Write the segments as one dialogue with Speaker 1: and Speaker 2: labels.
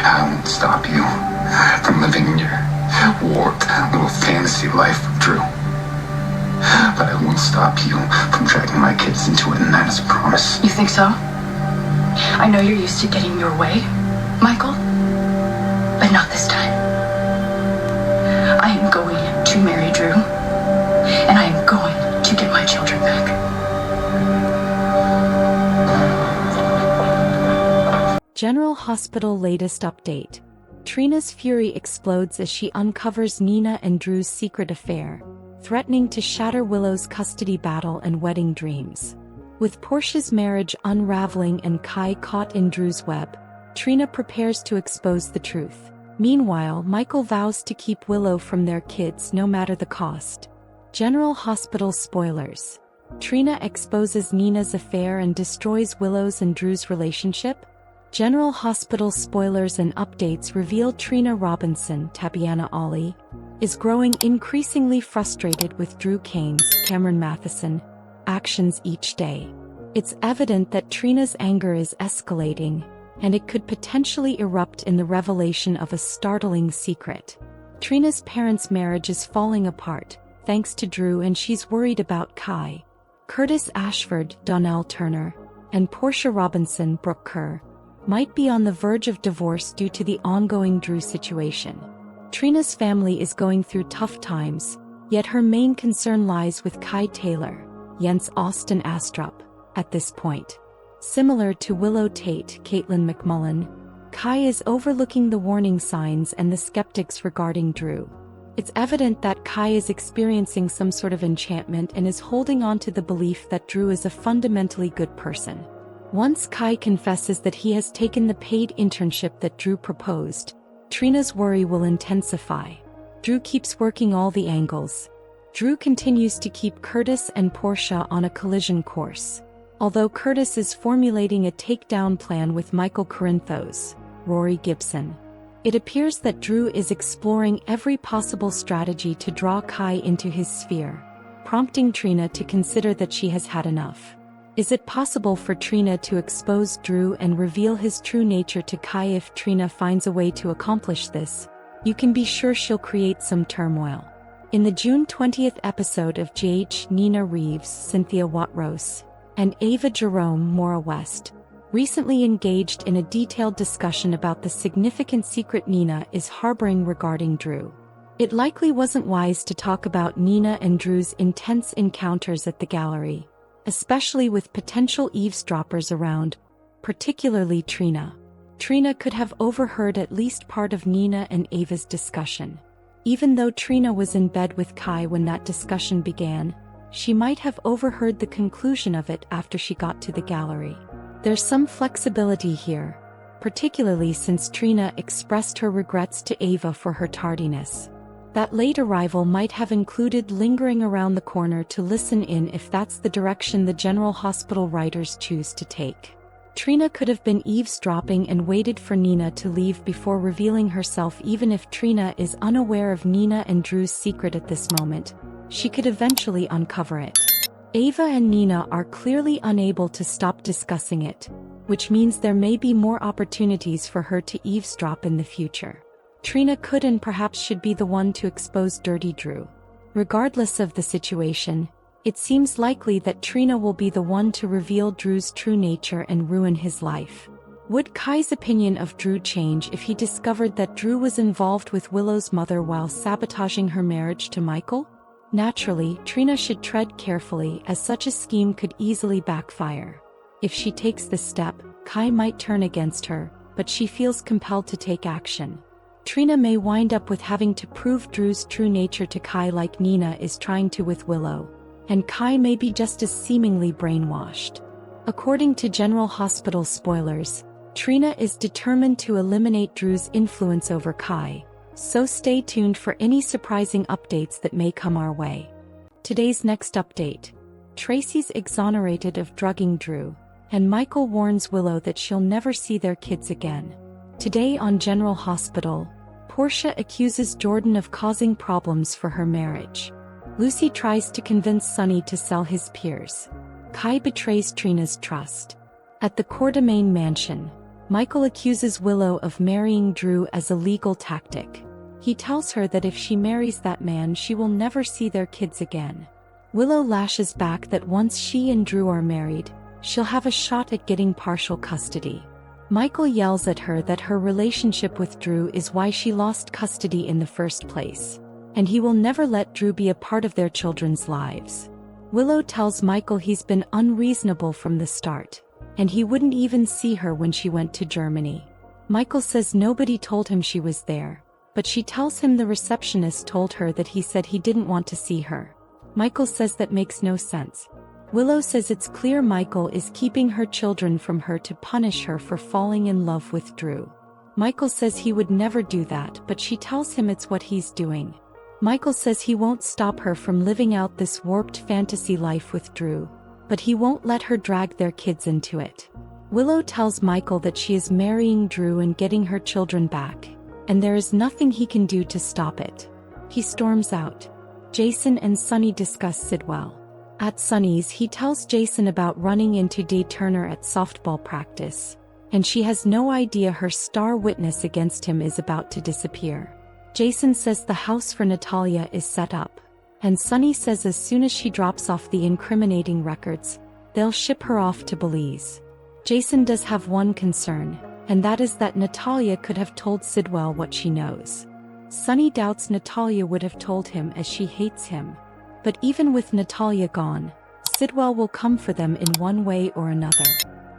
Speaker 1: I won't stop you from living your warped little fantasy life with Drew. But I won't stop you from dragging my kids into it, and that is a promise.
Speaker 2: You think so? I know you're used to getting your way, Michael, but not this time. I am going to marry Drew, and I am going to get my children back.
Speaker 3: General Hospital latest update. Trina's fury explodes as she uncovers Nina and Drew's secret affair, threatening to shatter Willow's custody battle and wedding dreams. With Portia's marriage unraveling and Kai caught in Drew's web, Trina prepares to expose the truth. Meanwhile, Michael vows to keep Willow from their kids no matter the cost. General Hospital spoilers. Trina exposes Nina's affair and destroys Willow's and Drew's relationship. General Hospital spoilers and updates reveal Trina Robinson, Tabiana Ollie, is growing increasingly frustrated with Drew Kane's, Cameron Matheson, actions each day. It's evident that Trina's anger is escalating, and it could potentially erupt in the revelation of a startling secret. Trina's parents' marriage is falling apart, thanks to Drew, and she's worried about Kai, Curtis Ashford, Donnell Turner, and Portia Robinson, Brooke Kerr, might be on the verge of divorce due to the ongoing Drew situation. Trina's family is going through tough times, yet her main concern lies with Kai Taylor, Jens Austin Astrup, at this point. Similar to Willow Tate, Caitlin McMullen, Kai is overlooking the warning signs and the skeptics regarding Drew. It's evident that Kai is experiencing some sort of enchantment and is holding on to the belief that Drew is a fundamentally good person. Once Kai confesses that he has taken the paid internship that Drew proposed, Trina's worry will intensify. Drew keeps working all the angles. Drew continues to keep Curtis and Portia on a collision course. Although Curtis is formulating a takedown plan with Michael Corinthos, Rory Gibson, it appears that Drew is exploring every possible strategy to draw Kai into his sphere, prompting Trina to consider that she has had enough. Is it possible for Trina to expose Drew and reveal his true nature to Kai? If Trina finds a way to accomplish this, you can be sure she'll create some turmoil. In the June 20th episode of GH, Nina Reeves, Cynthia Watrose, and Ava Jerome Maura West recently engaged in a detailed discussion about the significant secret Nina is harboring regarding Drew. It likely wasn't wise to talk about Nina and Drew's intense encounters at the gallery, especially with potential eavesdroppers around, particularly Trina. Trina could have overheard at least part of Nina and Ava's discussion. Even though Trina was in bed with Kai when that discussion began, she might have overheard the conclusion of it after she got to the gallery. There's some flexibility here, particularly since Trina expressed her regrets to Ava for her tardiness. That late arrival might have included lingering around the corner to listen in if that's the direction the General Hospital writers choose to take. Trina could have been eavesdropping and waited for Nina to leave before revealing herself. Even if Trina is unaware of Nina and Drew's secret at this moment, she could eventually uncover it. Ava and Nina are clearly unable to stop discussing it, which means there may be more opportunities for her to eavesdrop in the future. Trina could and perhaps should be the one to expose Dirty Drew. Regardless of the situation, it seems likely that Trina will be the one to reveal Drew's true nature and ruin his life. Would Kai's opinion of Drew change if he discovered that Drew was involved with Willow's mother while sabotaging her marriage to Michael? Naturally, Trina should tread carefully, as such a scheme could easily backfire. If she takes this step, Kai might turn against her, but she feels compelled to take action. Trina may wind up with having to prove Drew's true nature to Kai like Nina is trying to with Willow, and Kai may be just as seemingly brainwashed. According to General Hospital spoilers, Trina is determined to eliminate Drew's influence over Kai, so stay tuned for any surprising updates that may come our way. Today's next update: Tracy's exonerated of drugging Drew, and Michael warns Willow that she'll never see their kids again. Today on General Hospital, Portia accuses Jordan of causing problems for her marriage. Lucy tries to convince Sonny to sell his peers. Kai betrays Trina's trust. At the Courtemain mansion, Michael accuses Willow of marrying Drew as a legal tactic. He tells her that if she marries that man, she will never see their kids again. Willow lashes back that once she and Drew are married, she'll have a shot at getting partial custody. Michael yells at her that her relationship with Drew is why she lost custody in the first place, and he will never let Drew be a part of their children's lives. Willow tells Michael he's been unreasonable from the start, and he wouldn't even see her when she went to Germany. Michael says nobody told him she was there, but she tells him the receptionist told her that he said he didn't want to see her. Michael says that makes no sense. Willow says it's clear Michael is keeping her children from her to punish her for falling in love with Drew. Michael says he would never do that, but she tells him it's what he's doing. Michael says he won't stop her from living out this warped fantasy life with Drew, but he won't let her drag their kids into it. Willow tells Michael that she is marrying Drew and getting her children back, and there is nothing he can do to stop it. He storms out. Jason and Sonny discuss Sidwell. At Sonny's, he tells Jason about running into Day Turner at softball practice, and she has no idea her star witness against him is about to disappear. Jason says the house for Natalia is set up, and Sonny says as soon as she drops off the incriminating records, they'll ship her off to Belize. Jason does have one concern, and that is that Natalia could have told Sidwell what she knows. Sonny doubts Natalia would have told him as she hates him. But even with Natalia gone, Sidwell will come for them in one way or another.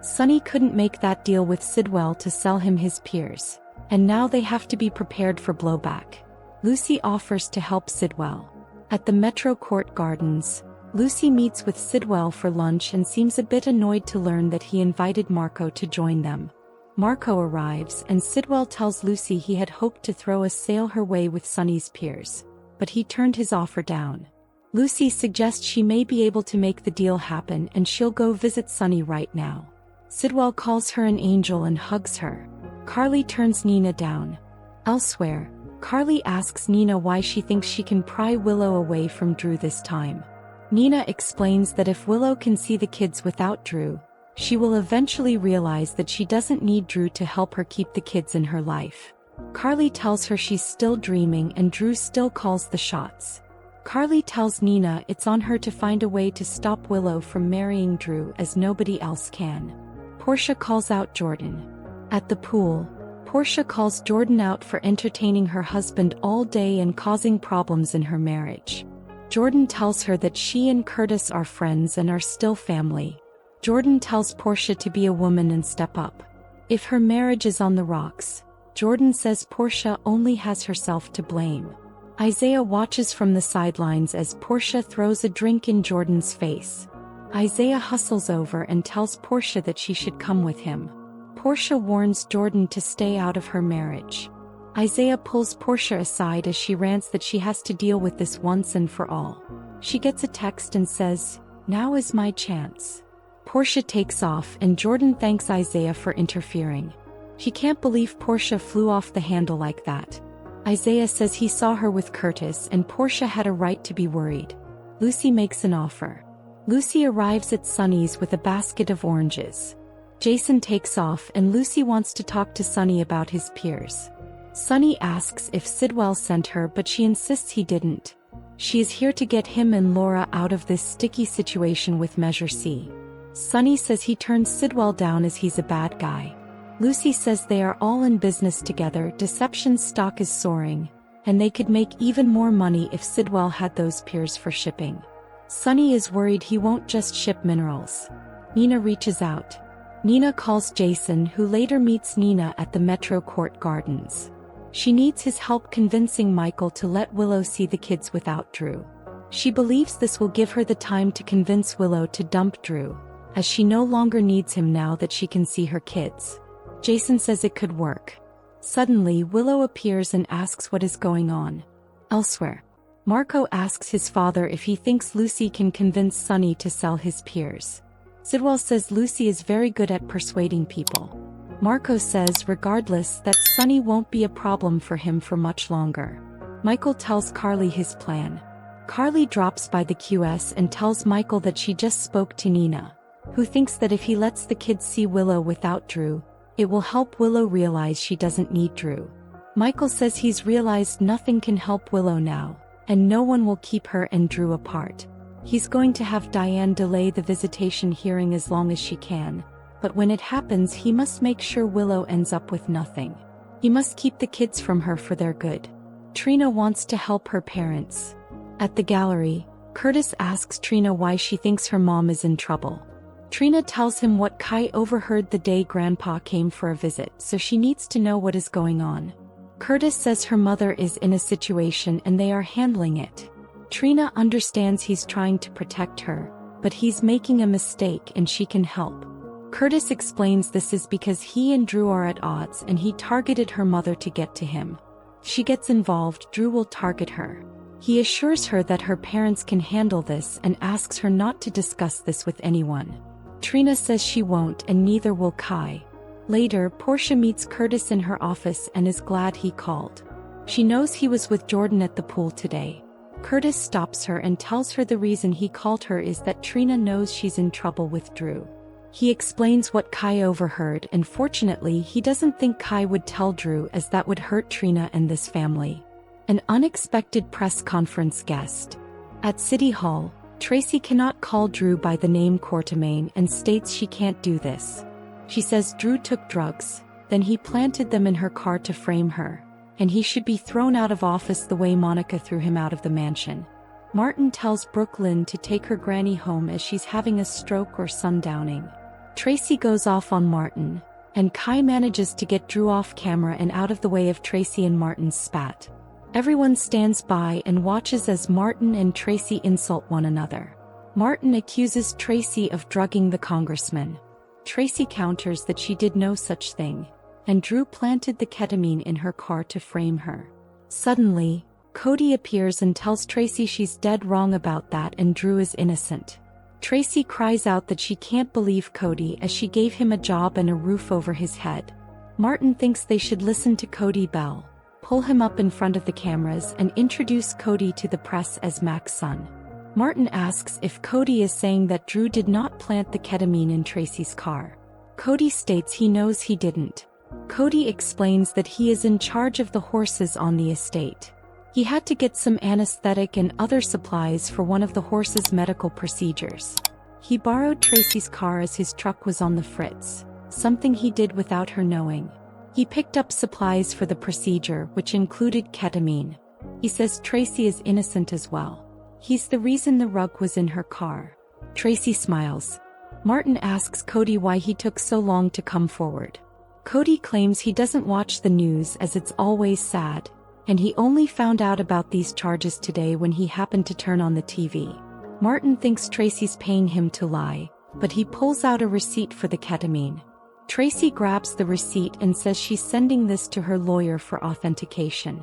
Speaker 3: Sonny couldn't make that deal with Sidwell to sell him his peers, and now they have to be prepared for blowback. Lucy offers to help Sidwell. At the Metro Court Gardens, Lucy meets with Sidwell for lunch and seems a bit annoyed to learn that he invited Marco to join them. Marco arrives and Sidwell tells Lucy he had hoped to throw a sail her way with Sonny's peers, but he turned his offer down. Lucy suggests she may be able to make the deal happen and she'll go visit Sonny right now. Sidwell calls her an angel and hugs her. Carly turns Nina down. Elsewhere, Carly asks Nina why she thinks she can pry Willow away from Drew this time. Nina explains that if Willow can see the kids without Drew, she will eventually realize that she doesn't need Drew to help her keep the kids in her life. Carly tells her she's still dreaming and Drew still calls the shots. Carly tells Nina it's on her to find a way to stop Willow from marrying Drew as nobody else can. Portia calls out Jordan. At the pool, Portia calls Jordan out for entertaining her husband all day and causing problems in her marriage. Jordan tells her that she and Curtis are friends and are still family. Jordan tells Portia to be a woman and step up. If her marriage is on the rocks, Jordan says Portia only has herself to blame. Isaiah watches from the sidelines as Portia throws a drink in Jordan's face. Isaiah hustles over and tells Portia that she should come with him. Portia warns Jordan to stay out of her marriage. Isaiah pulls Portia aside as she rants that she has to deal with this once and for all. She gets a text and says, "Now is my chance." Portia takes off and Jordan thanks Isaiah for interfering. He can't believe Portia flew off the handle like that. Isaiah says he saw her with Curtis and Portia had a right to be worried. Lucy makes an offer. Lucy arrives at Sonny's with a basket of oranges. Jason takes off and Lucy wants to talk to Sonny about his peers. Sonny asks if Sidwell sent her, but she insists he didn't. She is here to get him and Laura out of this sticky situation with Measure C. Sonny says he turned Sidwell down as he's a bad guy. Lucy says they are all in business together, Deception's stock is soaring, and they could make even more money if Sidwell had those peers for shipping. Sonny is worried he won't just ship minerals. Nina reaches out. Nina calls Jason, who later meets Nina at the Metro Court Gardens. She needs his help convincing Michael to let Willow see the kids without Drew. She believes this will give her the time to convince Willow to dump Drew, as she no longer needs him now that she can see her kids. Jason says it could work. Suddenly, Willow appears and asks what is going on. Elsewhere, Marco asks his father if he thinks Lucy can convince Sonny to sell his peers. Sidwell says Lucy is very good at persuading people. Marco says regardless that Sonny won't be a problem for him for much longer. Michael tells Carly his plan. Carly drops by the QS and tells Michael that she just spoke to Nina, who thinks that if he lets the kids see Willow without Drew, It will help Willow realize she doesn't need Drew. Michael says he's realized nothing can help Willow now, and no one will keep her and Drew apart. He's going to have Diane delay the visitation hearing as long as she can, but when it happens he must make sure Willow ends up with nothing. He must keep the kids from her for their good. Trina wants to help her parents. At the gallery, Curtis asks Trina why she thinks her mom is in trouble. Trina tells him what Kai overheard the day Grandpa came for a visit, so she needs to know what is going on. Curtis says her mother is in a situation and they are handling it. Trina understands he's trying to protect her, but he's making a mistake and she can help. Curtis explains this is because he and Drew are at odds and he targeted her mother to get to him. If she gets involved, Drew will target her. He assures her that her parents can handle this and asks her not to discuss this with anyone. Trina says she won't and neither will Kai. Later, Portia meets Curtis in her office and is glad he called. She knows he was with Jordan at the pool today. Curtis stops her and tells her the reason he called her is that Trina knows she's in trouble with Drew. He explains what Kai overheard and fortunately he doesn't think Kai would tell Drew as that would hurt Trina and this family. An unexpected press conference guest. At City Hall, Tracy cannot call Drew by the name Quartermain and states she can't do this. She says Drew took drugs, then he planted them in her car to frame her, and he should be thrown out of office the way Monica threw him out of the mansion. Martin tells Brooklyn to take her granny home as she's having a stroke or sundowning. Tracy goes off on Martin, and Kai manages to get Drew off camera and out of the way of Tracy and Martin's spat. Everyone stands by and watches as Martin and Tracy insult one another. Martin accuses Tracy of drugging the congressman. Tracy counters that she did no such thing, and Drew planted the ketamine in her car to frame her. Suddenly, Cody appears and tells Tracy she's dead wrong about that and Drew is innocent. Tracy cries out that she can't believe Cody as she gave him a job and a roof over his head. Martin thinks they should listen to Cody Bell, pull him up in front of the cameras and introduce Cody to the press as Mac's son. Martin asks if Cody is saying that Drew did not plant the ketamine in Tracy's car. Cody states he knows he didn't. Cody explains that he is in charge of the horses on the estate. He had to get some anesthetic and other supplies for one of the horse's medical procedures. He borrowed Tracy's car as his truck was on the fritz, something he did without her knowing. He picked up supplies for the procedure, which included ketamine. He says Tracy is innocent as well. He's the reason the rug was in her car. Tracy smiles. Martin asks Cody why he took so long to come forward. Cody claims he doesn't watch the news as it's always sad, and he only found out about these charges today when he happened to turn on the TV. Martin thinks Tracy's paying him to lie, but he pulls out a receipt for the ketamine. Tracy grabs the receipt and says she's sending this to her lawyer for authentication.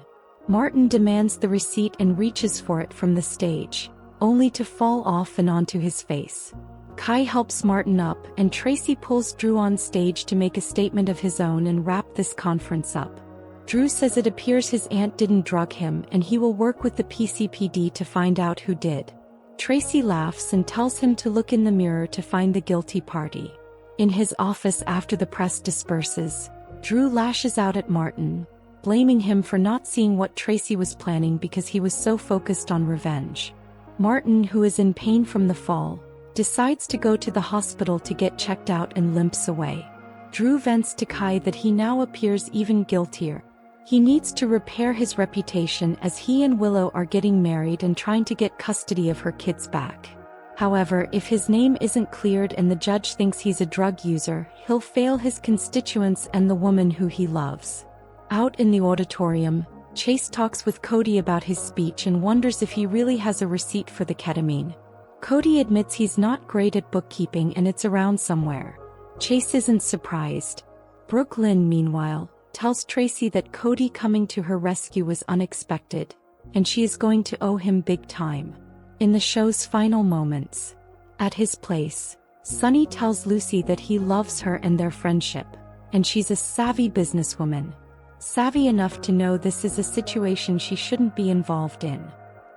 Speaker 3: Martin demands the receipt and reaches for it from the stage, only to fall off and onto his face. Kai helps Martin up and Tracy pulls Drew on stage to make a statement of his own and wrap this conference up. Drew says it appears his aunt didn't drug him and he will work with the PCPD to find out who did. Tracy laughs and tells him to look in the mirror to find the guilty party. In his office after the press disperses, Drew lashes out at Martin, blaming him for not seeing what Tracy was planning because he was so focused on revenge. Martin, who is in pain from the fall, decides to go to the hospital to get checked out and limps away. Drew vents to Kai that he now appears even guiltier. He needs to repair his reputation as he and Willow are getting married and trying to get custody of her kids back. However, if his name isn't cleared and the judge thinks he's a drug user, he'll fail his constituents and the woman who he loves. Out in the auditorium, Chase talks with Cody about his speech and wonders if he really has a receipt for the ketamine. Cody admits he's not great at bookkeeping and it's around somewhere. Chase isn't surprised. Brooklyn, meanwhile, tells Tracy that Cody coming to her rescue was unexpected, and she is going to owe him big time. In the show's final moments, at his place, Sonny tells Lucy that he loves her and their friendship, and she's a savvy businesswoman. Savvy enough to know this is a situation she shouldn't be involved in.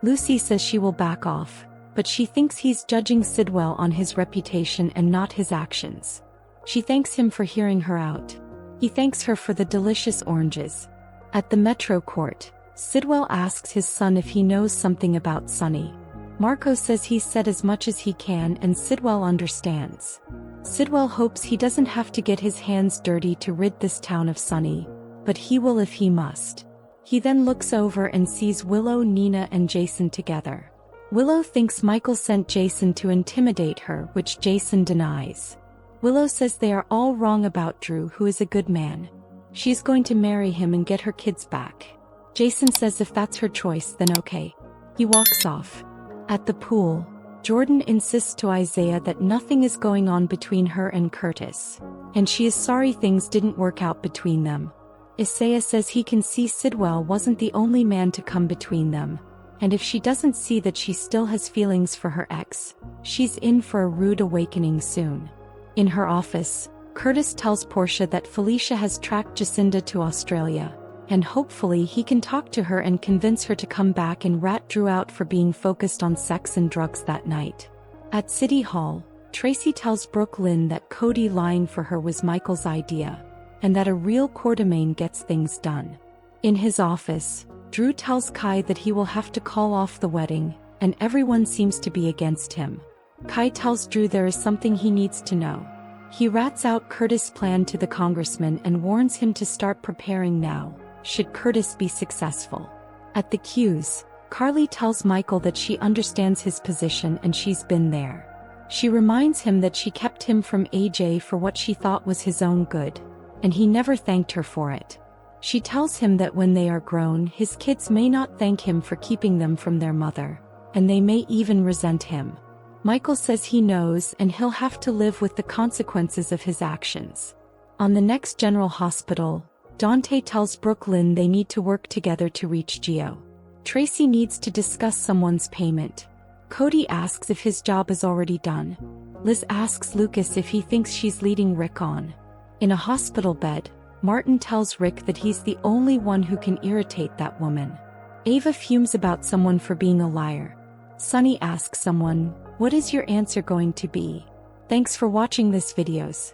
Speaker 3: Lucy says she will back off, but she thinks he's judging Sidwell on his reputation and not his actions. She thanks him for hearing her out. He thanks her for the delicious oranges. At the Metro Court, Sidwell asks his son if he knows something about Sonny. Marco says he's said as much as he can and Sidwell understands. Sidwell hopes he doesn't have to get his hands dirty to rid this town of Sonny, but he will if he must. He then looks over and sees Willow, Nina and Jason together. Willow thinks Michael sent Jason to intimidate her, which Jason denies. Willow says they are all wrong about Drew, who is a good man. She's going to marry him and get her kids back. Jason says if that's her choice, then okay. He walks off. At the pool, Jordan insists to Isaiah that nothing is going on between her and Curtis, and she is sorry things didn't work out between them. Isaiah says he can see Sidwell wasn't the only man to come between them, and if she doesn't see that she still has feelings for her ex, she's in for a rude awakening soon. In her office, Curtis tells Portia that Felicia has tracked Jacinda to Australia, and hopefully he can talk to her and convince her to come back and rat Drew out for being focused on sex and drugs that night. At City Hall, Tracy tells Brooke Lynn that Cody lying for her was Michael's idea, and that a real Quartermain gets things done. In his office, Drew tells Kai that he will have to call off the wedding, and everyone seems to be against him. Kai tells Drew there is something he needs to know. He rats out Curtis' plan to the congressman and warns him to start preparing now, should Curtis be successful. At the Q's, Carly tells Michael that she understands his position and she's been there. She reminds him that she kept him from AJ for what she thought was his own good, and he never thanked her for it. She tells him that when they are grown, his kids may not thank him for keeping them from their mother, and they may even resent him. Michael says he knows and he'll have to live with the consequences of his actions. On the next General Hospital, Dante tells Brooke Lynn they need to work together to reach Gio. Tracy needs to discuss someone's payment. Cody asks if his job is already done. Liz asks Lucas if he thinks she's leading Rick on. In a hospital bed, Martin tells Rick that he's the only one who can irritate that woman. Ava fumes about someone for being a liar. Sonny asks someone, "What is your answer going to be?" Thanks for watching this videos.